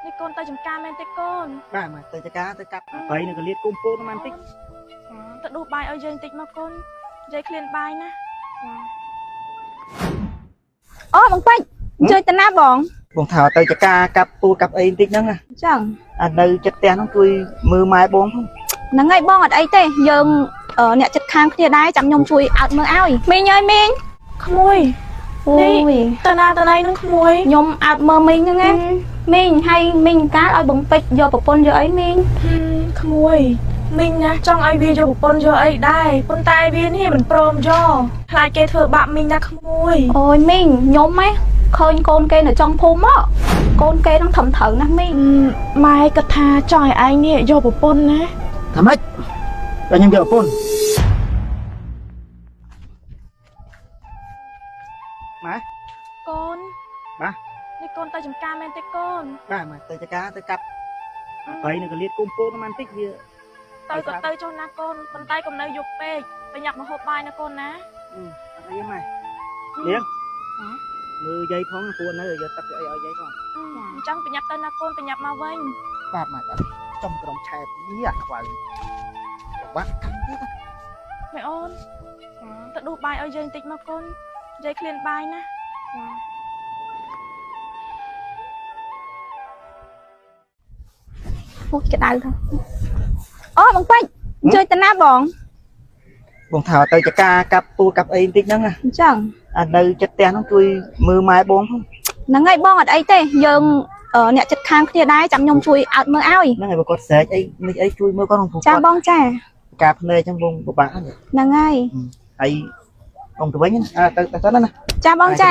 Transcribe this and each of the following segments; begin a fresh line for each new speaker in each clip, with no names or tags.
นี่กนទៅចំការមែនទេកូន
បាទមកទៅចកាទៅកាប់ប្រៃនឹងកលៀតគុំពោទៅបានតិច
ទៅដួសបាយឲ្យយើងតិចមកកូននិយាយឃ្លានបាយណា
អូបងពេជ្រជួយតាណាបង
បងថាទៅចកាកាប់ពូកាប់អីតិចហ្នឹងណា
ចឹង
អានៅចិត្តផ្ទះហ្នឹងជួយមើលម៉ែបង
ហ្នឹងហើយបងអត់អីទេយើងអ្នកចិត្តខាងគ្នាដែរចាំខ្ញុំជួយអត់មើលឲ្យមីងអើយមីង
ក្មួយនេះតាណាតាណៃនឹងក្មួយ
ខ្ញុំអត់មើលមីងហ្នឹងណាមីងហើយមីងកាលឲ្យបងពេជ្រយកប្រពន្ធយកអីមីង
ក្មួយមីងណាចង់ឲ្យវាយកប្រពន្ធយកអីដែរប៉ុន្តែវានេះមិនព្រមយកខ្លាចគេធ្វើបាបមីងណាក្មួយ
អូយមីងខ្ញុំហ៎ឃើញកូនគេនៅtrongភូមិកូនគេនឹងត្រឹមត្រូវណាស់មីង
ម៉ែគាត់ថាចង់ឲ្យឯងនេះយកប្រពន្ធណា
ថាម៉េចតែខ្ញុំយកប្រពន្ធម៉ែ
កូន
បាទ
នេះកូនទៅចំការមែនទេកូន
បាទមកទៅចកាទៅកាប់ប្រៃនឹងកលៀតគុំពោទៅបានតិចវា
ទៅក៏ទៅចុះណាកូនប៉ុន្តែកុំនៅយប់ពេកប្រញាប់មកហូបបាយណាកូនណា
អត់អីម៉ែនាងមើលយាយផងពួកនៅយកទឹកអីឲ្យយាយផង
អញ្ចឹងប្រញាប់ទៅណាកូនប្រញាប់មកវិញ
បាទម៉ែបាទចំក្រុមឆែតយីអាខ្វៅបាក់ខាងទៀត
ម៉ែអូនទៅដួសបាយឲ្យយើងតិចមកកូននិយាយឃ្លានបាយណា
អូក្តៅទៅអូបងពេជ្រជួយតាណា
បងថាទៅចកាកាប់ពូកាប់អីតិចហ្នឹងណា
អញ្ចឹង
អានៅចិត្តផ្ទះហ្នឹងជួយមើលម៉ែបង
ហ្នឹងហើយបងអត់អីទេយើងអ្នកចិត្តខាងគ្នាដែរចាំខ្ញុំជួយអត់មើលឲ្យ
ហ្នឹងហើយបើគាត់ស្រែកអីនេះអីជួយមើលគាត់ក្នុង
ចាបងចា
ការភ្នែកអញ្ចឹងបងពិបាក
ហ្នឹងហើយ
ហើយបងទៅវិញទៅសិនណា
ចាបងចា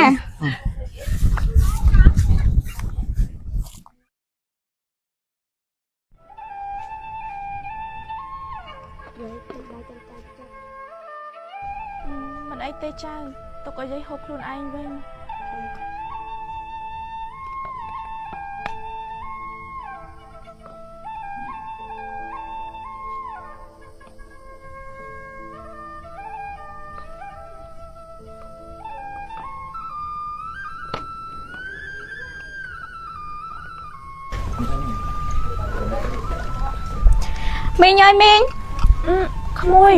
មិនអីទេចៅទុកឲ្យយាយហូបខ្លួនឯងវិញ
មីងអើយមីង
ក្មួយ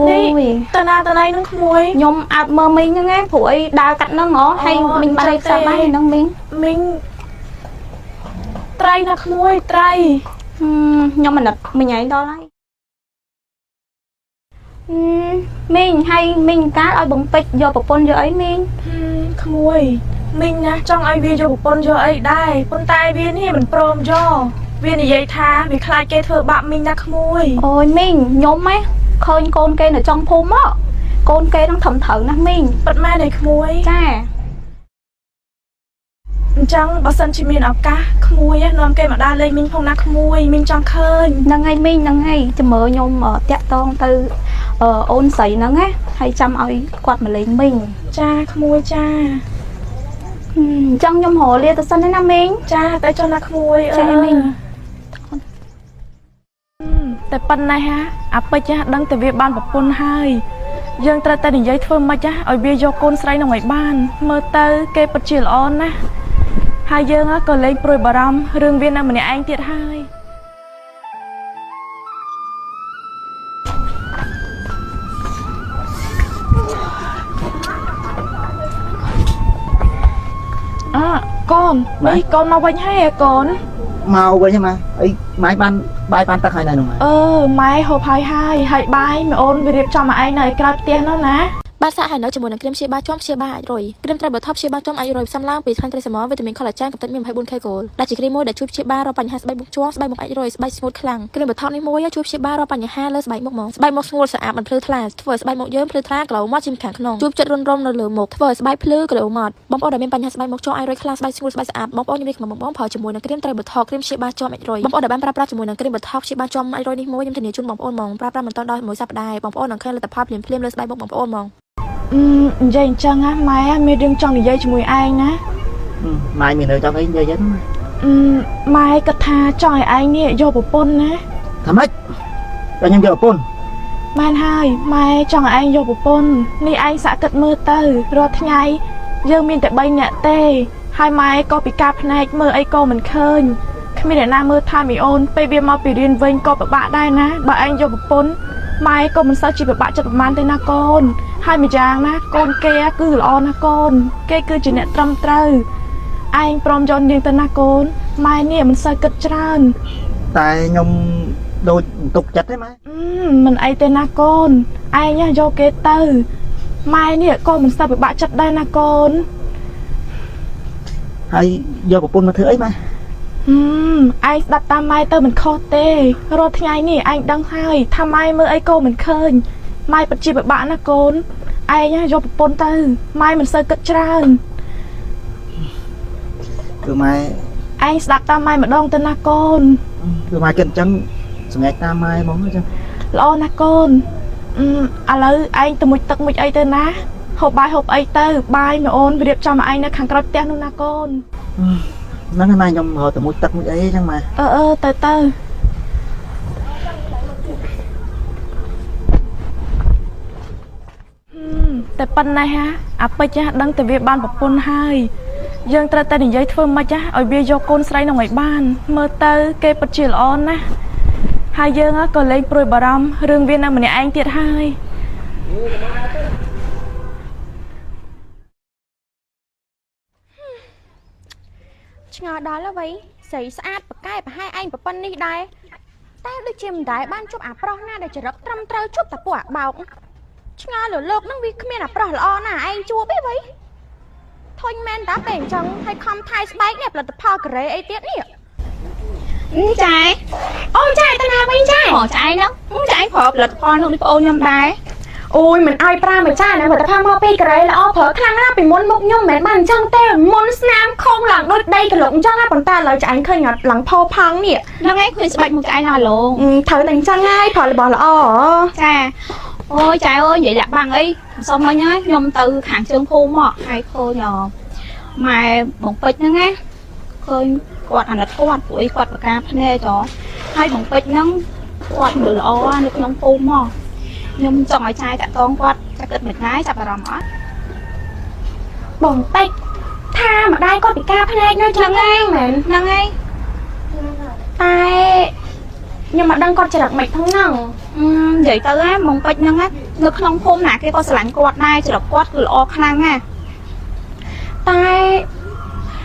នេះតាណាតាណៃនឹងក្មួយ
ខ្ញុំអត់មើលមីងហ្នឹងណាព្រោះអីដើរកាត់ហ្នឹងហ៎ហើយមីងត្រីផ្សារបាយហ្នឹង
មីងត្រីណាក្មួយត្រី
ខ្ញុំមិនមីងឯងដល់ហើយមីងហើយមីងកាលឲ្យបងពេជ្រយកប្រពន្ធយកអីមីង
ក្មួយមីងណាចង់ឲ្យវាយកប្រពន្ធយកអីដែរប៉ុន្តែវានេះមិនព្រមយកវានិយាយថាវាខ្លាចគេធ្វើបាបមីងណាក្មួយ
អូយមីងខ្ញុំហ៎ឃើញកូនគេនៅtrongភូមិកូនគេនឹងត្រឹមត្រូវណាស់មីង
ពិតមែនទេក្មួយ
ចា
អញ្ចឹងបើសិនជាមានឱកាសក្មួយនាំគេមកដើរលេងមីងផងណាក្មួយមីងចង់ឃើញ
ហ្នឹងហើយមីងហ្នឹងហើយចាំមើលខ្ញុំតាក់តងទៅអូនស្រីហ្នឹងណាហើយចាំឲ្យគាត់មកលេងមីង
ចាក្មួយចា
អញ្ចឹងខ្ញុំរលាទៅសិនណាមីង
ចាតែចុះណាក្មួយ
ចាមីង
តែប៉ុណ្ណេះហ่าអាពេជ្រដឹងតែវាបានប្រពន្ធហើយយើងត្រូវតែនិយាយធ្វើម៉េចឲ្យវាយកកូនស្រីនឹងឲ្យបានមើលទៅគេពិតជាល្អណាស់ហើយយើងក៏លែងព្រួយបារម្ភរឿងវានៅម្នាក់ឯងទៀតហើយកូននេះកូនមកវិញហើយកូន
មកវិញហ្នឹងអីម៉ែបានបាយបានទឹកហើយនៅនោះ
ម៉ែហូបហើយបាយម៉ែអូនវារៀបចំមកឯងនៅក្រៅផ្ទះនោះណា
បាទសាកហើយនៅជាមួយនឹងគ្រីមព្យាបាលជាំព្យាបាលអាចរុយគ្រីមត្រៃបថព្យាបាលជាំអាចរុយផ្សំឡើងពីថ្នាំត្រីសមវីតាមីន collagen កំទេចមាន 24K គោលដែលជាគ្រីមមួយដែលជួយព្យាបាលរាល់បញ្ហាស្បែកមុខជាំស្បែកមុខអាចរុយស្បែកស្ងួតខ្លាំងគ្រីមបថនេះមួយជួយព្យាបាលរាល់បញ្ហាលើស្បែកមុខហ្មងស្បែកមុខស្ងួតស្អាតមិនភ្លឺថ្លាធ្វើឲ្យស្បែកមុខយើងភ្លឺថ្លាក្លោមាត់ជាខាងក្នុងជួបចិត្តរុនរំនៅលើមុខធ្វើឲ្យស្បែកភ្លឺក្លោមាត់បងប្អូនដែលមានបញ្ហាស្បែកមុខជាំអាចរុយខ្លាំងស្បែកស្ងួតស្បែកស្អាតបងប្អូនជំរាបខ្ញុំបងប្រើជាមួយនឹងគ្រីមត្រៃបថគ្រីមព្យាបាលជាំអាចរុយបងប្អូនដែលបានប្រើប្រាស់ជាមួយនឹងគ្រីមបថព្យាបាលជាំអាចរុយនេះមួយខ្ញុំធានាជូនបងប្អូនហ្មងប្រើប្រាស់មិនទាន់ដល់1សប្តាហ៍បងប្អូននឹងឃើញលទ្ធផលភ្លាមៗលើស្បែកមុខបងប្អូនហ្មង
និយាយអញ្ចឹងណាម៉ែមានរឿងចង់និយាយជាមួយឯងណា
ម៉ែមានរឿងចង់អីនិយាយទៅ
ម៉ែគាត់ថាចង់ឲ្យឯងនេះយកប្រពន្ធណា
ថាម៉េចតែខ្ញុំយកប្រពន្ធ
បានហើយម៉ែចង់ឲ្យឯងយកប្រពន្ធនេះឯងសាក់គិតមើលទៅរាល់ថ្ងៃយើងមានតែ3នាក់ទេ hai mai có bị cạp này mơ ấy cô mình khơi khi để nam mơ tham bị ôn bây giờ mau bị điên vinh có bạn đây ná bà anh vô một bốn mai cô mình sao chỉ bị bạn chặt man tên na con hai mươi giang ná con kia cứ lo na con kia cứ chỉ nè trăm trâu anh prom cho nhưng tên na con mai nè mình sao cực trơn
tại nhung đôi tục chặt đấy mai
mình ai tên na con ai nhá vô kế tư mai nè con mình sao bị bạn chặt đây na con
hay do một bún mà thứ ấy mai
anh đặt tam mai tơ mình kho tê rồi thì anh nè anh đăng hai tham mai mơ ấy cô mình khơi mai bật chi bật bạn na con ai nhá vô một bún tư mai mình sao cực trơn
cứ mai
anh đặt tam mai mà đong tên na con
cứ mai kiện chân ngày ta mai món chứ
lo na con à lỡ anh từ một tấc một ấy tên ná hộp ấy tơ bài mà ôn việc cho mà anh nó khẳng cấp tiền luôn na con
nó ngày mai nhung hồi từ một tấc một ấy chẳng mà
tơแต่ปันnày ha à bây giờ đang từ việc ban bọc pôn hai dương tra tay để giấy phơm mà cha ở bia do con say nằm ngoài ban mơ tơ kê bật chiều on na hai dương á còn lên proi baram rương viên nam mình anh tiệt hai
ngờ đó là vậy sấy sát bậc cai và hai anh và phân đi đây ta được chìm đại ban chụp áp pro na để chờ rất trăm trâu chụp tập quả bào ngờ lửa lộc nó vì không biết là pro lo nè anh chua biết vậy thôi men đã bền trong hay không thay spike đẹp là tập pha cái ấy tiết nè
trai
ôi trai ta nào anh trai
trai đó trai hợp là con luôn đi ôn nhầm đái
ôi mình ai pra mà trai này mà ta pha mò pi cái là o phở khang ra bị muốn mốc nhung mẹ bàn chân tê muốn snap không làm đôi đây cái lụng chân á còn ta lời anh khơi ngặt lằng phô phăng nè
nó ngay khuyên bạch một cái nào luôn
thử thành chân ngay phở là bỏ là o
cha ôi trai ơi vậy là bằng ấy xong rồi nhá nhom từ hàng xương khô mọ hay khô nhờ mà bóng bịch nữa nghe khơi quạt hẳn là quạt của quạt và cà phê cho hai bóng bịch nó quạt được lo được nhom khô mọ nhom chọn ai trai cả con quạt chắc được một cái chặt vào ròm hết
bỏng tay tha mà đây có bị ca phê nó chẳng ngay mà
năng ngay
tai nhưng mà đang còn chờ đặt mạch không nào
vậy tới á bóng bịch năng á nước không khô nè cái con sẵn quạt này chỉ được quạt cứ lo khang nha
tai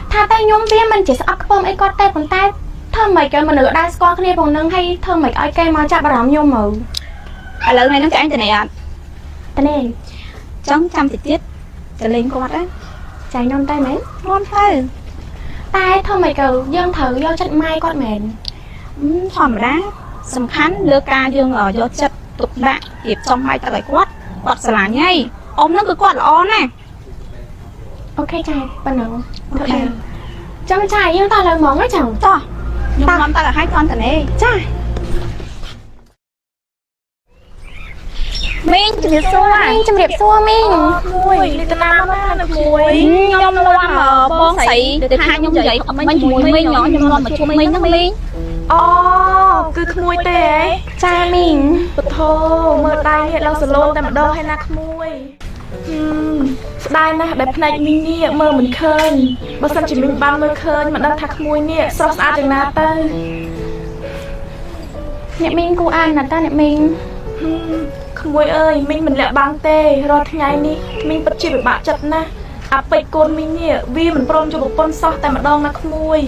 tha tay nhôm viên mình chỉ sợ ấp bơm ấy con tay bằng tay thơm mấy cái mà nửa đai score cái này bằng nâng hay thơm mấy ai cây mà chạm vào đám nhôm màu
à lớn này nó cái anh này à
tên này
chống trăm thì tiết trở lên quạt á
trái nhôm tay mấy
ngon thôi
tay thơm mấy cái dương thử do trận mai con mền
thòm đá sầm khán lơ ca dương ở do chất tục đạn hiệp trong hai ta lại quạt là ngay ôm nó cứ quạt là on nè
ok trai bắt đầu ok trong trai nhưng ta là món ấy chẳng
to nhưng mà ta là hai con thằng này
trai
mình chụp đẹp xua mình
mùi đi tên nam á được mùi
nhom loan mà bón sậy được hai nhom vậy mình mùi mình nhỏ nhom loan mà chua mình nó mình
cứ mùi tê ấy
cha mình
bật thô mơ tay hiện lâu sờ lônแต่mà đo hay là mùiได้นะแบบในมินเนี่ยเมื่อมันเคยบางสันจิมินบ้านเมื่อเคยมันดังทักมวยเนี่ยสอบสะอาดอย่างน่าเต้
nè mình cô ăn là ta nè mình
ขโมยเอ้ยมินมันแหละบางเต้รอทั้งไงนี่มินปัจจิบะจัดนะอาไปโกนมินเนี่ยวีมันปลอมจะบุกปนซอแต่มาดองนะขโมย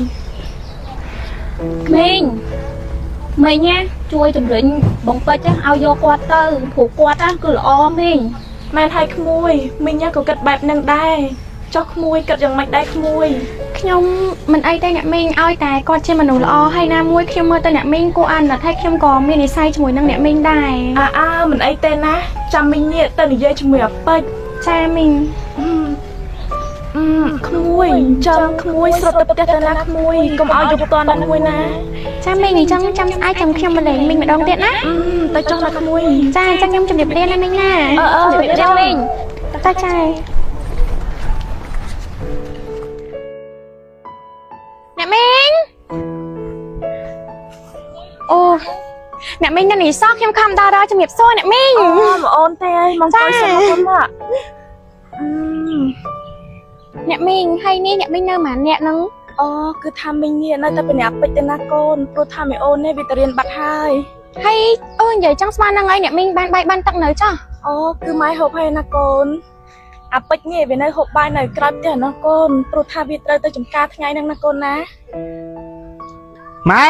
mình nha chui tụm rịnh bóng bịch á ao vô quạt tơ phụ quạt á cứ là o mình
แม่ไทยขโมยมินเนี่ยก็กัดแบบนึงได้เจ้าขโมยกัดอย่างไม่ได้ขโมย
ខ្ញុំមិនអីទេអ្នកមីងឲ្យតែគាត់ជាមនុស្សល្អហើយណាមួយខ្ញុំមើលទៅអ្នកមីងគួរអាណិតហើយខ្ញុំក៏មាននិស្ស័យជាមួយនឹងអ្នកមីងដែរ
មិនអីទេណាចាំមិញនេះទៅនិយាយជាមួយអាពេច
ចាមីង
ក្មួយចាំក្មួយស្រត់ទៅផ្ទះទៅណាក្មួយកុំឲ្យយកតនមួយណា
ចាមីងអញ្ចឹងចាំស្អែកចាំខ្ញុំមកលេងមីងម្ដងទៀតណា
ទៅចុះណាក្មួយ
ចាអញ្ចឹងខ្ញុំជម្រាបលាណាមីងណា
ជម្រាបលាមីង
តាចាអ្នកមីងអូអ្នកមីងនៅនេះសោះខ្ញុំខំដល់ដល់ជំរាបសួរអ្នកមីង
មកអូនទេអីមកទៅសុំមកគុំមក
ញ អ្នកមីងហើយនេះអ្នកមីងនៅម៉ានអ្នកនឹង
អូគឺថាមីងនេះនៅតែเป็นអាពេជ្រទេណាកូនព្រោះថាមីអូននេះវាទៅរៀនបាត់ហើយ
ហើយអូនិយាយចឹងស្មានហ្នឹងហើយអ្នកមីងបានបាយបានទឹកនៅចាស់
អូគឺម៉ែហូបហើយណាកូនអាពេជ្រនេះវានៅហូបបាយនៅក្រៅផ្ទះណាកូនព្រោះថាវាត្រូវទៅចំការថ្ងៃហ្នឹងណាកូនណា
ម៉ែ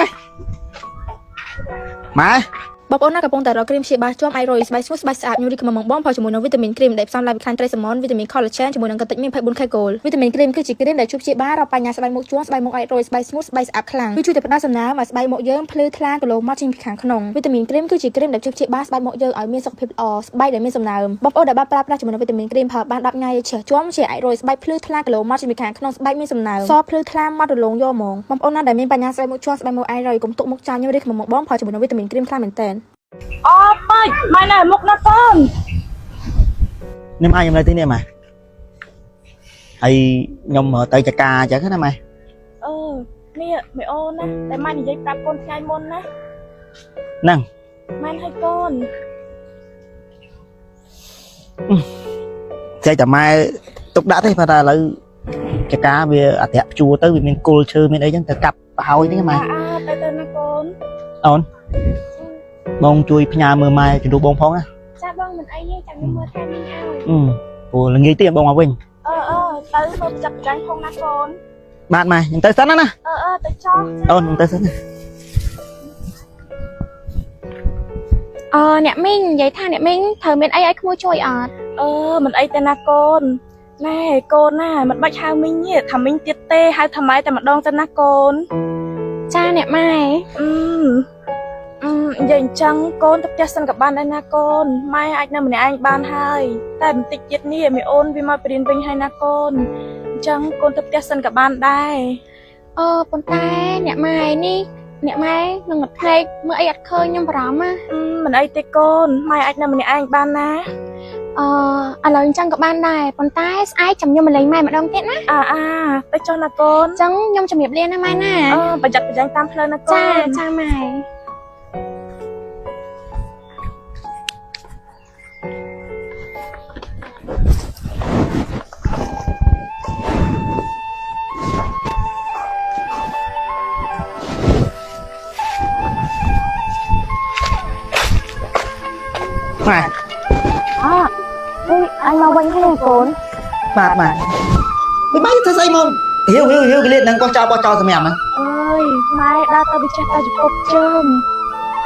បងប្អូនណាកំពុងតែរកគ្រីមព្យាបាលជាប់ iRoy ស្បែកស្ងួតស្បែកស្អាតញូរីកំងបងផលជាមួយនឹងវីតាមីនគ្រីមដែលផ្សំឡើងពីខ្លាញ់ត្រីសាម៉ុនវីតាមីន collagen ជាមួយនឹងកន្តិចមាន 24K Gold វីតាមីនគ្រីមគឺជាគ្រីមដែលជួយព្យាបាលរាល់បញ្ហាស្បែកមុខជាប់ស្បែកមុខ iRoy ស្បែកស្ងួតស្បែកស្អាតខ្លាំងវាជួយតែផ្ដល់សំណើមឲ្យស្បែកមុខយើងភ្លឺថ្លាកន្លងមកចេញពីខាងក្នុងវីតាមីនគ្រីមគឺជាគ្រីមដែលជួយព្យាបាលស្បែកមុខយើងឲ្យមានសុខភាពល្អស្បែកដែលមានសំណើមបងប្អូនដែលបានប្រើប្រាស់ជាមួយនឹងវីតាមីនគ្រីមផលបាន10ថ្ងៃជ្រះជាប់ជា iRoy ស្បែកភ្លឺថ្លាកន្លងមកចេញពីខាងក្នុងស្បែកមានសំណើមសភ្លឺថ្លាមករលោងយកហ្មងបងប្អូនណាដែលមានបញ្ហាស្បែកមុខជាប់ស្បែកមុខ iRoy កុំទុកមុខចាញ់ញូរីកំងបងផលជាមួយនឹងវីតាមីនគ្រីមខ្លាំងមែនតើ
អូពេជ្រម៉ែនៅមុខណាកូន
ខ្ញុំឲ្យខ្ញុំនៅទីនេះម៉ែហើយខ្ញុំទៅចកាអញ្ចឹងណាម៉ែ
នេះមីអូនណាតែម៉ែនិយាយប្រាប់កូនថ្ងៃមុនណា
ហ្នឹង
ម៉ែឲ្យកូន
ចេះតែម៉ែទុកដាក់ទេប៉ុន្តែឥឡូវចកាវាអធិព្យួរទៅវាមានគល់ឈើមានអីចឹងទៅកាប់ហើយនេះម៉ែ
ទៅណាកូន
អូនបងជួយផ្ញើមើលម៉ែជំនួសបងផងណា
ចាបងមិនអីទេចាំខ្ញុំមើលថែមីងឲ្យ
ព្រោះល្ងាចទៀតបងមកវិញ
ទៅមើលចាប់ចាញ់ផងណាកូន
បាទម៉ែខ្ញុំទៅសិនណា
ទៅចោះ
អូនខ្ញុំទៅសិនណា
អ្នកមីងនិយាយថាអ្នកមីងត្រូវមានអីឲ្យក្មួយជួយអត់
មិនអីទេណាកូនណែកូនណាមិនបាច់ហៅមីងទេថាមីងទៀតទេហៅថាម៉ែតែម្ដងទៅណាកូន
ចាអ្នកម៉ែ
និយាយអញ្ចឹងកូនទៅផ្ទះសិនក៏បានដែរណាកូនម៉ែអាចនៅម្នាក់ឯងបានហើយតែបន្តិចទៀតនេះមីអូនវាមកបរៀនវិញហើយណាកូនអញ្ចឹងកូនទៅផ្ទះសិនក៏បានដែរ
ប៉ុន្តែអ្នកម៉ែនេះអ្នកម៉ែនឹងអត់ភ្នែកមើលអីអត់ឃើញខ្ញុំបារម្ភណា
មិនអីទេកូនម៉ែអាចនៅម្នាក់ឯងបានណា
ឥឡូវអញ្ចឹងក៏បានដែរប៉ុន្តែស្អែកចាំខ្ញុំមកលេងម៉ែម្ដងទៀតណា
ទៅចុះណាកូន
អញ្ចឹងខ្ញុំជំរាបលាណាម៉ែណា
ប្រយ័ត្នប្រយែងតាមផ្លូវណាកូន
ចាម៉ែ
ម៉ែ
អញមកវិញហើយកូន
បាទម៉ែមិនបាច់ធ្វើស្អីមករាវកលៀតនឹងបោះចោលសម្រាប់ហ្នឹង
អើយម៉ែដើរទៅវិចេះតែជប់ជើង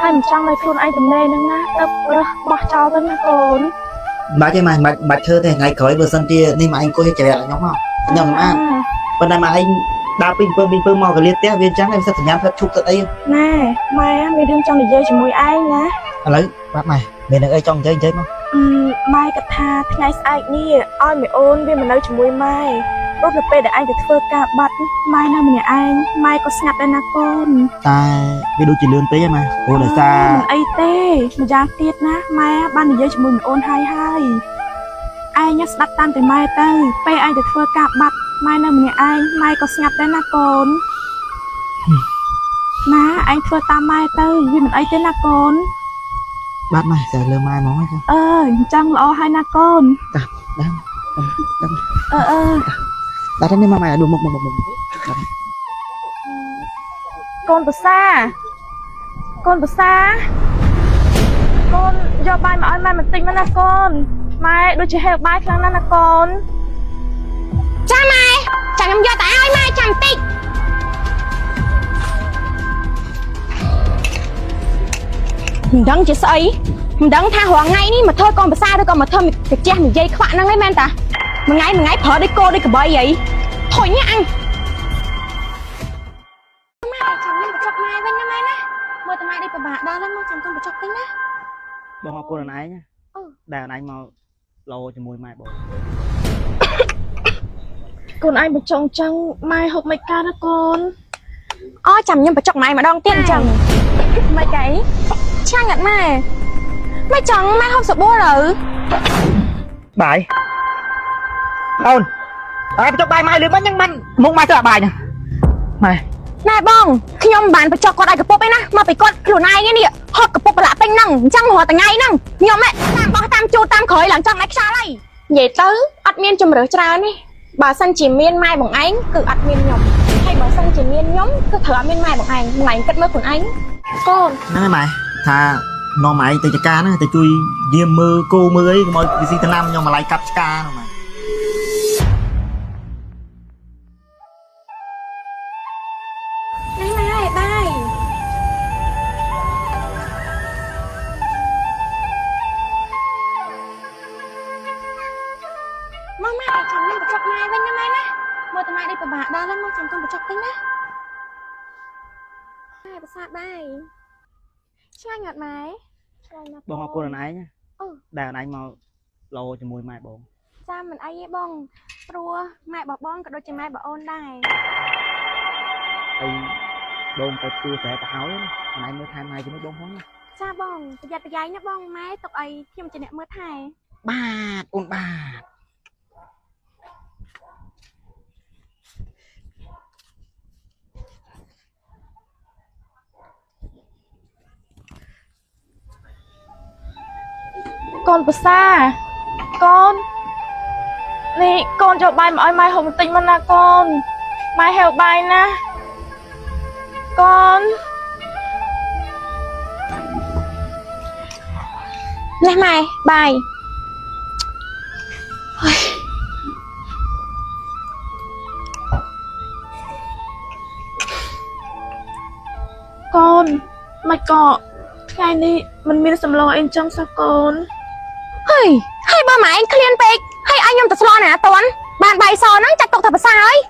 ហើយមិនចង់ឲ្យខ្លួនឯងទំនេរហ្នឹងណាទៅរើសបោះចោលទៅណាកូន
បាច់ទេម៉ែបាច់ធ្វើទេថ្ងៃក្រោយបើសិនជានេះម៉ែអង្គុយច្រែកខ្ញុំមកខ្ញុំមិនអានប៉ុន្តែម៉ែឯងដើរពីពើមកកលៀតផ្ទះវាអញ្ចឹងឯងសិតសញ្ញាផ្លិតឈប់ទៅអី
ណែម៉ែមានរឿងចង់និយាយជាមួយឯងណា
ឥឡូវបាទម៉ែមាននឹងអីចង់និយាយមក
ម៉ែគិតថាថ្ងៃស្អែកនេះឲ្យមីអូនវាមកនៅជាមួយម៉ែព្រោះទៅពេលដែលឯងទៅធ្វើការបាត់ម៉ែនៅម្នាក់ឯងម៉ែក៏ស្ងាត់ដែរណាកូន
តែវាដូចជាលឿនពេកម៉ែព្រោះដោយសារ
មិនអីទេម្យ៉ាងទៀតណាម៉ែបាននិយាយជាមួយមីអូនហើយឯងស្ដាប់តាមតែម៉ែទៅពេលឯងទៅធ្វើការបាត់ម៉ែនៅម្នាក់ឯងម៉ែក៏ស្ងាត់ដែរណាកូនណាឯងធ្វើតាមម៉ែទៅវាមិនអីទេណាកូន
បាទម៉ែតែលើម៉ែហ្មងហ្នឹង
អញ្ចឹងល្អហើយណាកូន
បាទនេះម៉ែដួលមុខ
កូនប្រសាកូនយកបាយមកឲ្យម៉ែបន្តិចមកណាកូនម៉ែដូចជាហេវបាយខ្លាំងណាស់ណាកូន
ចាម៉ែចាំខ្ញុំយកទៅឲ្យម៉ែចាំតិចមិនដឹងជាស្អីមិនដឹងថារងថ្ងៃនេះមកធ្វើកូនប្រសាឬក៏មកធ្វើកាជះនិយាយខ្វាក់ហ្នឹងឯងមែនតាមួយថ្ងៃប្រើដូចគោដូចក្របីអីធុញអញម៉ែចាំខ្ញុំបញ្ចុកម៉ែវិញណាម៉ែណាមើលតែម៉ែនេះពិបាកដល់ហើយមកចាំខ្ញុំបញ្ចុកវិញណា
បងអរគុណអនឯងដែលអនឯងមកលោជាមួយម៉ែបង
កូនឯងបញ្ចុងចឹងម៉ែហូបមិនកើតណាកូន
ចាំខ្ញុំបញ្ចុកម៉ែម្ដងទៀតអញ្ចឹងម៉ែកែឆ្ងាញ់អត់ម៉ែម៉ែចង់ម៉ែហូបសាប៊ូទៅ
បាយអូនបញ្ចុកបាយម៉ែលឿនមិនហ្នឹងមុខម៉ែទៅអាបាយណាម៉ែ
ណែបងខ្ញុំបានបញ្ចុកគាត់ឲ្យកពុបឯណាមកពីគាត់ខ្លួនឯងនេះហត់កពុបប្រឡាក់ពេញហ្នឹងអញ្ចឹងរាល់ថ្ងៃហ្នឹងខ្ញុំតាមបោះតាមជូតតាមក្រោយឡើងចង់ឯខ្យល់ហើយនិយាយទៅអត់មានជំរឿច្រើនទេ bà sân chỉ miên mai bằng anh cứ ắt miên nhom hay bà sân chỉ miên nhóm cứ thở miên mai bằng anh ngày cất mơ của anh con
ហ្នឹងហើយម៉ែថានាំម៉ែទៅចកាណាទៅជួយយាមមើលគោមើលអីកុំឲ្យវាស៊ីតំណាំខ្ញុំមកឡាយកាប់ឆ្កាហ្នឹងម៉ែ
này mai bay mong mai chẳng nên chọc mai với năm mai nè mơ tụi mai đi bà đa lắm mong chẳng con chọc tính nè mai bà sa bayช่วยงัดไหม
បងអរគុណអនឯងណា ដែលអនឯងមកលោជាមួយម៉ែបង
จ้ามันไอ้บ้องปลัวแม่บอกบ้องก็โดนจะแม่บอกโอนได้
ហើយបងទៅទួស្រែទៅហើយអនឯងមើលថែម៉ែជាមួយបងផងណា
จ้าบ้องประหยัดประหยัดนะบ้องแม่ตกไอ้ที่มันจะเนี่ยเมื่อไทย
បាទអូនបាទ
con bữa xa con nè con cho bài mà ơi mai hồng tinh mà na con mai heo bài na con
này mày bài
con mày cọ ngày này mìnhมีสำรองเองจังสักก่อน
เฮ้ยให้เบอร์หมายเคลียนไปให้ไอ้ยมตัดสลอน่ะตวนบานใบซอนั่งจัดตกถับภาษาเอ้ย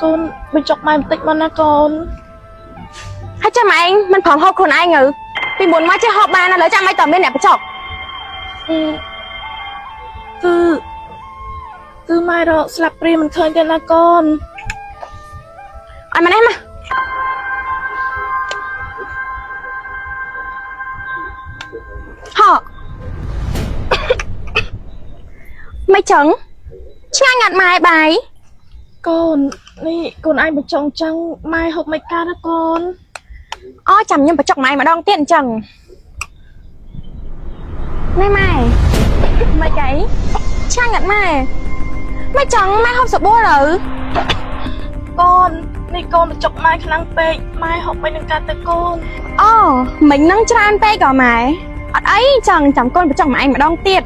conไปจกไม้ติดมันนะก่อน
ให้เจ้าหมายมันผอมหอบคนไอ้เงือปีบุญมาเจ้าหอบบานน่ะเลยจ้าไม่ต่อเม่นเนี่ยไปจก
คือไม่หรอกสลับปรีมันเคยกันนะก่อน
ไอ้มาได้มาหอก ไม่จังช่างงัดไม้ใบ
conนี่con ai mà trồng trăng mai học mày ca đó con
อ้อจำยังไปจกไม้มาดองเตี้ยนจังไม่ไม่ไก่ช่างงัดไม้ไม่จังไม่หอบสบู่หรือ
conนี่ con mà chọc mai khả năng pe mai học mày đừng ca tới con
อ้อmình nâng tràn peก่อไม้อดไอ้จังจำก้นไปจกไม้มาดองเตี้ยน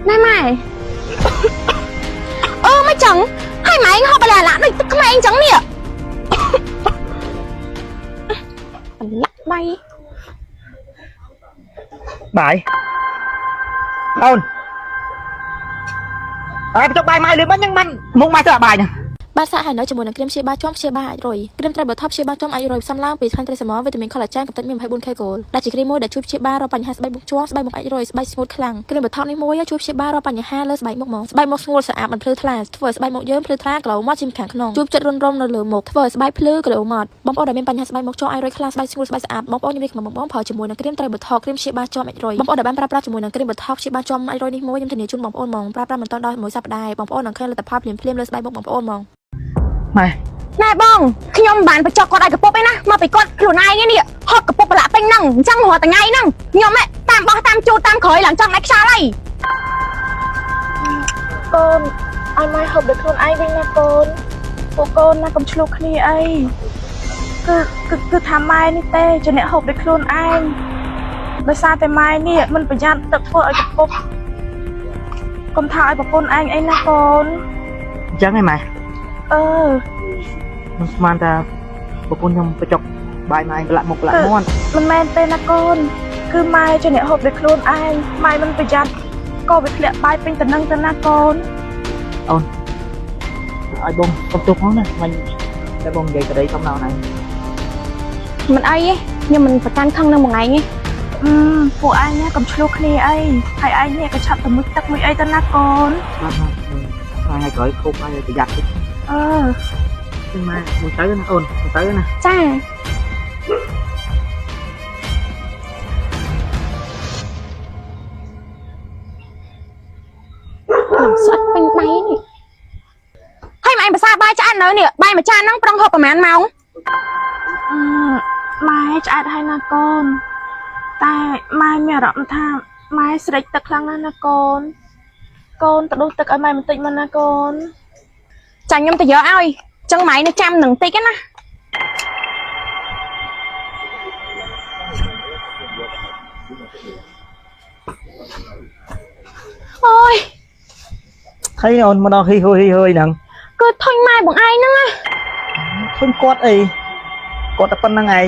ไม่ไม่จังให้ไม้หอบไปแล้วละนี่ทำไมเองจังเนี่ยลักใบ
បាយអូនអើទៅចុកបាយម៉ែលឿនមិនហ្នឹងមិនមុខម៉ែទៅអាបាយហ្នឹង
បាទសាហើយនៅជាមួយនឹងគ្រីមព្យាបាលជាប់ព្យាបាលអាចរុយគ្រីមត្រៃបថប់ព្យាបាលជាប់អាចរុយផ្សំឡើងពីថ្នាំត្រីសមវីតាមីនខូឡាជែនកំតិចមាន 24K គោលដែលជាគ្រីមមួយដែលជួយព្យាបាលរាល់បញ្ហាស្បែកមុខជាប់ស្បែកមុខអាចរុយស្បែកស្ងួតខ្លាំងគ្រីមបថប់នេះមួយជួយព្យាបាលរាល់បញ្ហាលើស្បែកមុខហ្មងស្បែកមុខស្ងួតស្អាតមិនភ្លឺថ្លាធ្វើឲ្យស្បែកមុខយើងភ្លឺថ្លាក្លោមាត់ជាខាងក្នុងជួបចិត្តរុនរំនៅលើមុខធ្វើឲ្យស្បែកភ្លឺក្លោមាត់បងប្អូនដែលមានបញ្ហាស្បែកមុខជាប់អាចរុយខ្លាំងស្បែកស្ងួតស្បែកស្អាតបងប្អូនខ្ញុំនេះខ្ញុំបងប្រើជាមួយនឹងគ្រីមត្រៃបថប់គ្រីមព្យាបាលជាប់អាចរុយបងប្អូនដែលបានប្រើប្រាស់ជាមួយនឹងគ្រីមបថប់ព្យាបាលជាប់អាចរុយនេះមួយខ្ញុំធានាជូនបងប្អូនហ្មងប្រើប្រាស់មិនទាន់ដល់មួយសប្តាហ៍បងប្អូននឹងឃើញលទ្ធផលភ្លាមៗលើស្បែកមុខបងប្អូនហ្មង
ម៉ែ
นายบ้องขยมบานไปจอกกอดไอ้กระปุกไปนะมาไปกอดหลุนไอ้เนี่ยหอกกระปุกประหลาดเป็นนั่งจังหัวแต่ไงนั่งยอมแม่ตามบอตามจูตามขอยหลังจังแม็กชาไล่
con ai mai học được con aiវិញណាកូនពួកកូនណាកុំឆ្លុះគ្នាអីគឺថាម៉ែនេះទេជាអ្នកហូបដោយខ្លួនឯងដោយសារតែម៉ែនេះមិនប្រយ័ត្នទឹកធ្វើឲ្យកពុកកុំថាឲ្យប្រពន្ធឯងអីណាកូន
អញ្ចឹងហ៎ម៉ែ
អឺ
ខ្ញុំស្មានថាប្រពន្ធខ្ញុំទៅចុកបាយម៉ែប្រឡាក់មុខប្រឡាក់មាត់
មិនមែនទេណាកូនគឺម៉ែជាអ្នកហូបដោយខ្លួនឯងម៉ែមិនប្រយ័ត្នក៏វាធ្លាក់បាយពេញទៅនឹងទៅណាកូន
អូនឲ្យបងកុំទុកផងណាមិញតែបងនិយាយក្តីកំណៅណៃ
มันไอ้เนี่ยมันประกันข้างนึงมองไงไง
ពួកឯងណាកុំឆ្លុះគ្នាអីហើយឯងនេះក៏ឆាប់ទៅមុខទឹកមួយអីទៅណាកូន
បាទថ្ងៃក្រោយគប់ឲ្យប្រយ័ត្នតិច
អឺ
ម៉ែមួយទៅណាអូនមួយទៅណា
จ้าสัตว์เป็นไงนี่ให้มาไอ้ภาษาใบจ้าเนยเนี่ยใบมาจ้านั่งปรองหอบประมาณเมา
ម៉ែឆ្អែតហើយណាកូន តែម៉ែមានអារម្មណ៍ថាម៉ែស្រេកទឹកខ្លាំងណាស់ណាកូនកូនទៅដួសទឹកឲ្យម៉ែបន្តិចមកណាកូន
ចាខ្ញុំទៅយកឲ្យចឹងម៉ៃនៅចាំនឹងតិចណាអូយ
thấy ôn mà đo khi hơi nằng
គឺធុញម៉ែបងឯងហ្នឹងណា
không quát ấy quát tập năng ngày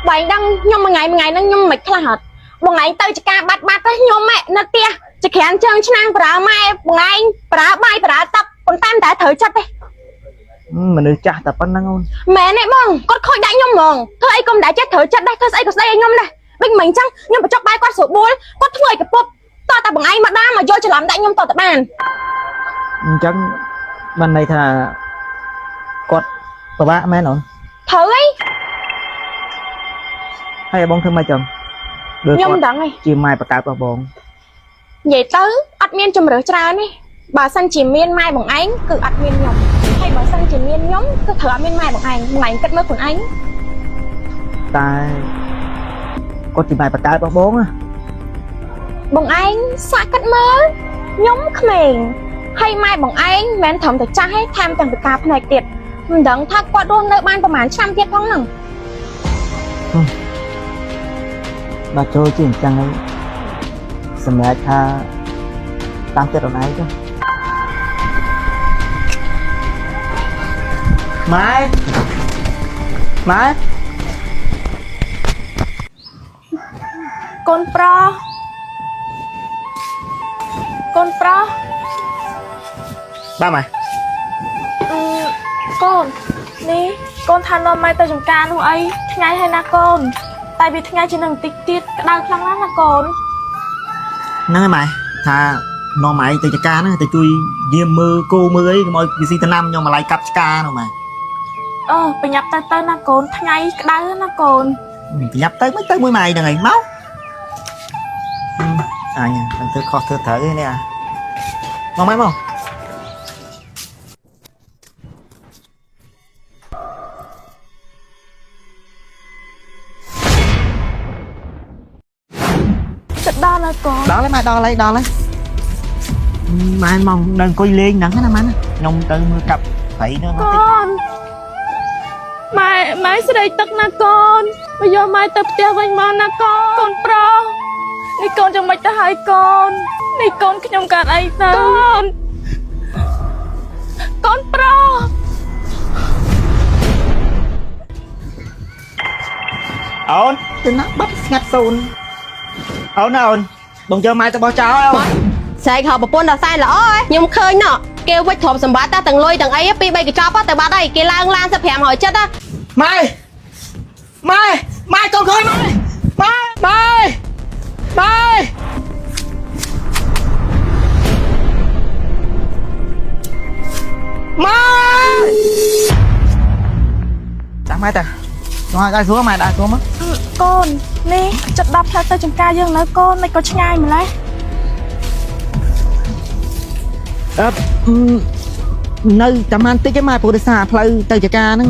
បើឯងដឹងខ្ញុំមួយថ្ងៃហ្នឹងខ្ញុំមិនខ្លះអត់បងឯងទៅចការបាត់ទៅខ្ញុំនៅផ្ទះចក្រានជើងឆ្នាំងប្រើម៉ែបងឯងប្រើបាយប្រើទឹកប៉ុន្តែតែត្រូវចិត្តទេ
mà nữ chả tập năng ôn
ម៉ែនេះបងគាត់ខូចដាក់ខ្ញុំហ្មងធ្វើអីកុំដែលចេះត្រូវចិត្តដែរធ្វើស្អីក៏ស្ដីឲ្យខ្ញុំដែរដូចមិនអញ្ចឹងខ្ញុំបញ្ចុកបាយគាត់ស្រួលបួលគាត់ធ្វើឲ្យកពុបតតែបងឯងមកដើមមកយកច្រឡំដាក់ខ្ញុំតតែបាន
chẳng ban này thà quát bà bạ mẹ nó
ត្រូវអី
hay là bông thương mai chồng được
ខ្ញុំ
quát
ដឹងហើយ
chia mai bà cạp bà bông
និយាយទៅអត់មានជំរឿច្រើនទេបើសិនជាមានម៉ែបងឯងគឺអត់មានខ្ញុំហើយបើសិនជាមានខ្ញុំគឺត្រូវអត់មានម៉ែបងឯងបងឯងគិតមើលខ្លួនឯង
tai quát chia mai bà cạp bà bông á
បងឯងសាកគិតមើលខ្ញុំក្មេងហើយម៉ែបងឯងមិនមែនត្រឹមតែចាស់ទេថែមទាំងពិការផ្នែកទៀតមិនដឹងថាគាត់រស់នៅបានប្រហែលឆ្នាំទៀតផងហ្នឹង
bà trôi chứ chẳng ấy xem lại tha tăng tiết ở này chứ mai mai
កូនប្រុសកូនប្រុស
ba mày
កូននេះកូនថានាំម៉ែទៅចំការនោះអីថ្ងៃហើយណាកូនតែវាថ្ងៃជានឹងបន្តិចទៀតក្តៅខ្លាំងណាស់ណាកូន
năng ấy mày tha nó mày từ cái ca nữa từ chui diêm mưa cô mưa ấy mọi cái gì năm nhưng mà lại cặp ca đâu mày
ប្រញាប់ទៅណាកូនថ្ងៃក្តៅណាកូន
nhập tới mấy tới mũi mày đằng ngày máu à nha tôi khó thở thở cái này à mong mấy mong
ចិត្តដល់ណាកូន
đó lấy mày đo lấy mày mong đừng coi lên nắng hết mà nông từ mưa cặp phải nữa
កូនម៉ែស្រីទឹកណាកូនមកយកម៉ែទៅផ្ទះវិញមកណាកូនកូនប្រុសនេះកូនចាំមិនទៅហើយកូននេះកូនខ្ញុំកើតអីទៅកូនប្រុស
ổn thì nó bắt ngắt sùn ổn ổn đừng cho mai tao bỏ cháu đâu
ស្រែកហៅប្រពន្ធដល់សែនល្អខ្ញុំឃើញណោះគេវិចទ្រព្យសម្បត្តិទាំងលុយទាំងអីពី3កញ្ចប់ទៅបាត់ហើយគេឡើងឡាន1500ចិត្តណា
mai mai mai con khơi mai mai mai mai mai đặt mai ta rồi ra xuống mày đã xuống mất
កូននេះចិត្តដល់ផ្លូវទៅចំការយើងនៅកូនមិនក៏ឆ្ងាយម្ល៉េះ
nơi tầm ăn tích cái mai phụ xa plei tay chả ca nó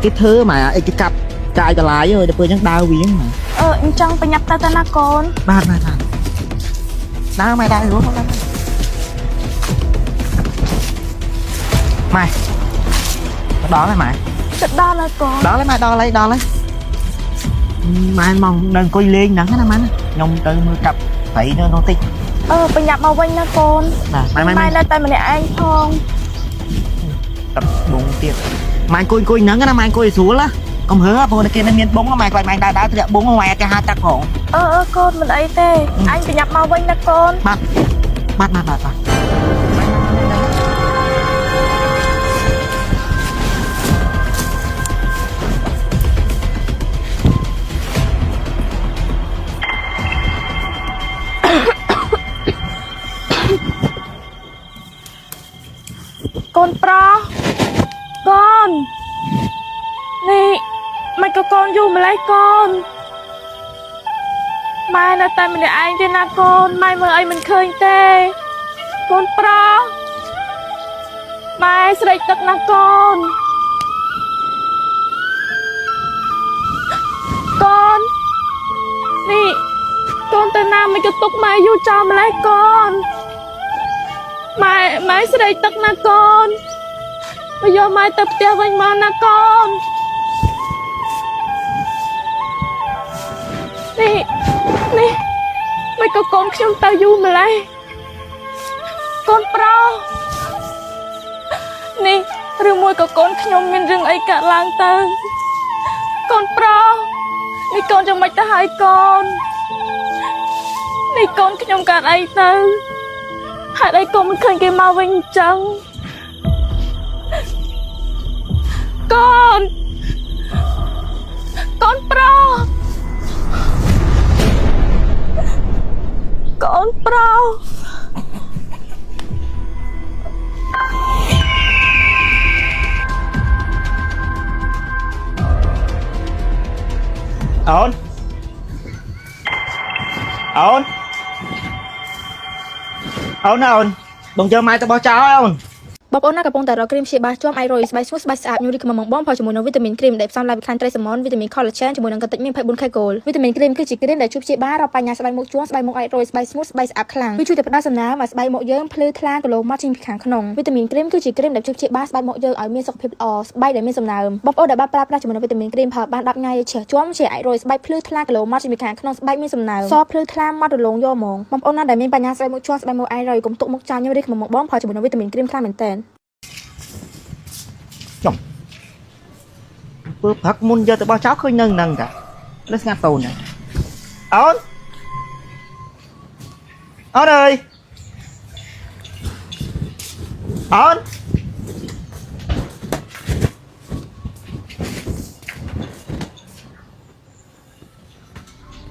cái thơ mà cái cặp trai cả lái rồi được những đau vì mà
អញ្ចឹងប្រញាប់ទៅណាកូន
ba mai thằng đau mày đau rồi không mày đó là mày
ចិត្តដល់ណាកូន
đó lấy mày đo lấy mai mong đừng coi lên nắng hết mà nhông từ mưa cặp phải nó tích
ប្រញាប់មកវិញណាកូន
mày
ម៉ែនៅតែម្នាក់ឯងផង
tập bụng tiệt mày coi nắng cái mày coi xuống lá ông hứa phụ này kia nó miên bóng mày mày đã tự bóng ngoài cái hai tắc hổ
កូនមិនអីទេអញប្រញាប់មកវិញណាកូន
bắt
con pro con nè mày có con dù mà lấy con mai là tay mình để anh trên na con mai mơ anh mình khơi tê con pro mai sẽ đẩy tật na con nè នទៅណាមិនក៏ទុកម៉ែយូរចោលម្លេះកូនម៉ែស្រេកទឹកណាកូនមកយកម៉ែទៅផ្ទះវិញមកណាកូននេះមិនក៏កូនខ្ញុំទៅយូរម្លេះកូនប្រុសនេះឬមួយក៏កូនខ្ញុំមានរឿងអីកើតឡើងទៅកូនប្រុសនេះកូនចាំមិនទៅហើយកូននេះកូនខ្ញុំកើតអីទៅហេតុអីកូនមិនឃើញគេមកវិញអញ្ចឹងកូនប្រុសកូនប្រុស
អូនបងយកម៉ែទៅបោះចោលអូន
បងប្អូនណាកំពុងតែរកគ្រីមព្យាបាលជាប់អាចរយស្បែកស្ងួតស្បែកស្អាតញូរីខ្មៅបងផលជាមួយនឹងវីតាមីនគ្រីមដែលផ្សំឡើងពីខ្លាញ់ត្រីសាម៉ុនវីតាមីន collagen ជាមួយនឹងកន្តិចមាន 24K Gold វីតាមីនគ្រីមគឺជាគ្រីមដែលជួយព្យាបាលរាល់បញ្ហាស្បែកមុខជួងស្បែកមុខអាចរយស្បែកស្ងួតស្បែកស្អាតខ្លាំងវាជួយតែផ្ដល់សំណើមឲ្យស្បែកមុខយើងភ្លឺថ្លាកន្លងមកចេញពីខាងក្នុងវីតាមីនគ្រីមគឺជាគ្រីមដែលជួយព្យាបាលស្បែកមុខយើងឲ្យមានសុខភាពល្អស្បែកដែលមានសំណើមបងប្អូនដែលបានប្រើប្រាស់ជាមួយនឹងវីតាមីនគ្រីមផលបាន10ថ្ងៃជ្រះជាប់ជាអាចរយស្បែកភ្លឺថ្លាកន្លងមកចេញពីខាងក្នុងស្បែកមានសំណើមសភ្លឺថ្លាមករលោងយកហ្មងបងប្អូនណាដែលមានបញ្ហាស្បែកមុខជួងស្បែកមុខអាចរយកុំទុកមុខចោលញូរីខ្មៅបងផលជាមួយនឹងវីតាមីនគ្រីមខ្លាំងមែនទែន
ពើផឹកមុនយកទៅបោះចោលឃើញនឹងតាលើស្ងាត់តូនអូនអើយ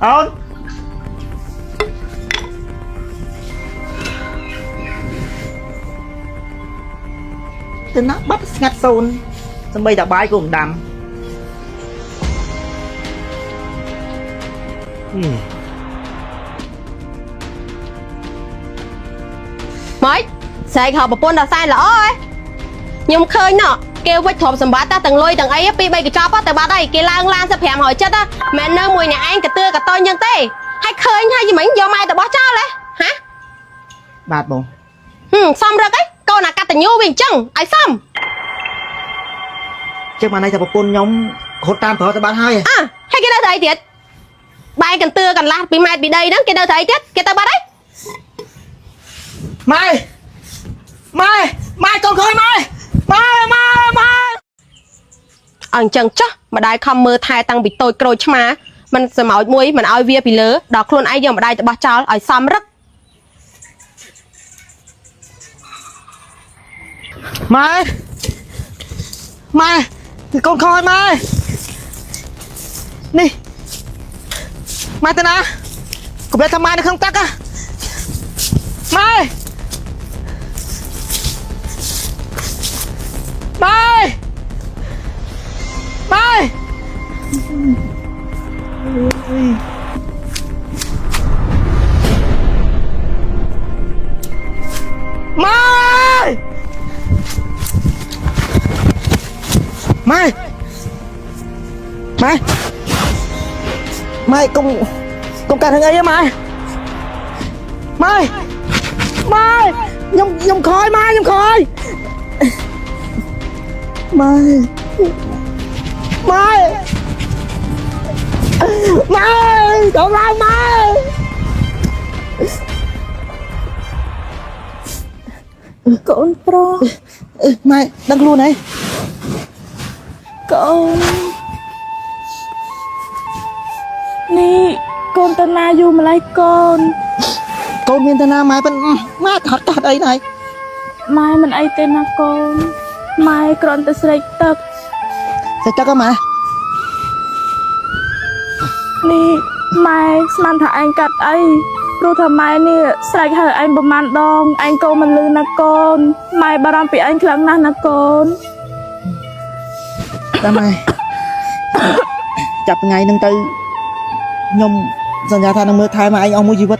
អូនទៅណាបាត់ស្ងាត់សូនសម្បីតែបាយក៏មិនដាំ
ម៉េចស្រែកហៅប្រពន្ធដល់សែនល្អហ៎ខ្ញុំឃើញណោះគេវិចទ្រព្យសម្បត្តិទាំងលុយទាំងអីពី3កញ្ចប់ទៅបាត់ហើយគេឡើងឡាន1500ចិត្តមិននៅមួយអ្នកឯងកតឿកតអញ្ចឹងទេហើយឃើញហើយយ៉ាងម៉េចយកម៉ែទៅបោះចោលហ៎
បាទបង
សំរឹកអីកូនអាកតញ្ញូវាអញ្ចឹងឲ្យសម
ចឹងបានន័យថាប្រពន្ធខ្ញុំរត់តាមប្រុសទៅបាត់ហើយ
ហើយគេនៅទៅអីទៀតបែកកន្ទឿកន្លះ2ម៉ែត្រពីដីហ្នឹងគេនៅទៅអីទៀតគេទៅបាត់ហើយ
ម៉ែកូនឃើញម៉ែ
អញ្ចឹងចុះម្ដាយខំមើលថែតាំងពីតូចក្រូចឆ្មាមិនសម្ោចមួយមិនឲ្យវាពីលើដល់ខ្លួនឯងយកម្ដាយទៅបោះចោលឲ្យសមរឹក
ម៉ែកូនឃើញម៉ែនេះម៉ែទៅណាកុំឲ្យថាម៉ែនៅក្នុងទឹកម៉ែកុំកាត់រឿងអីម៉ែខ្ញុំខ້ອຍម៉ែដល់ឡើងម៉ែ
កូនប្រុស
ម៉ែដឹងខ្លួនហើ
យកូននេះកូនតាណាយូរម្លេះកូន
មានតាណាម៉ែប៉ិនម៉ែអត់កាត់អីដែរ
ម៉ែមិនអីទេណាកូនម៉ែគ្រាន់តែស្រេកទឹក
ម៉ែ
នេះម៉ែស្មានថាឯងកាត់អីព្រោះថាម៉ែនេះស្រែកហៅឯងប្រមាណដងឯងក៏មិនលឺណាកូនម៉ែបារម្ភពីឯងខ្លាំងណាស់ណាកូន
តាម៉ែចាប់ថ្ងៃហ្នឹងទៅខ្ញុំសន្យាថានឹងមើលថែមកឯងអស់មួយជីវិត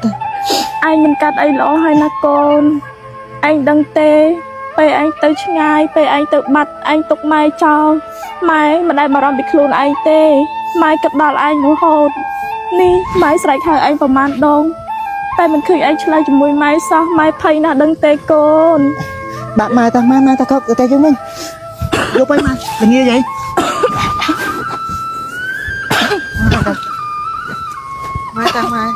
ឯងមិនកាត់អីល្អហើយណាកូនឯងដឹងទេពេលឯងទៅឆ្ងាយពេលឯងទៅបាត់ឯងទុកម៉ែចោលម៉ែមិនដែលបារម្ភពីខ្លួនឯងទេម៉ែគិតដល់ឯងរហូត នេះម៉ែស្រែកហៅឯងប្រមាណដងតែមិនឃើញឯងឆ្លើយជាមួយម៉ែសោះម៉ែភ័យណាស់ដឹងទេកូន
bạn mà ta có cái chúng mình vô bay mà đừng như vậy mai ta mai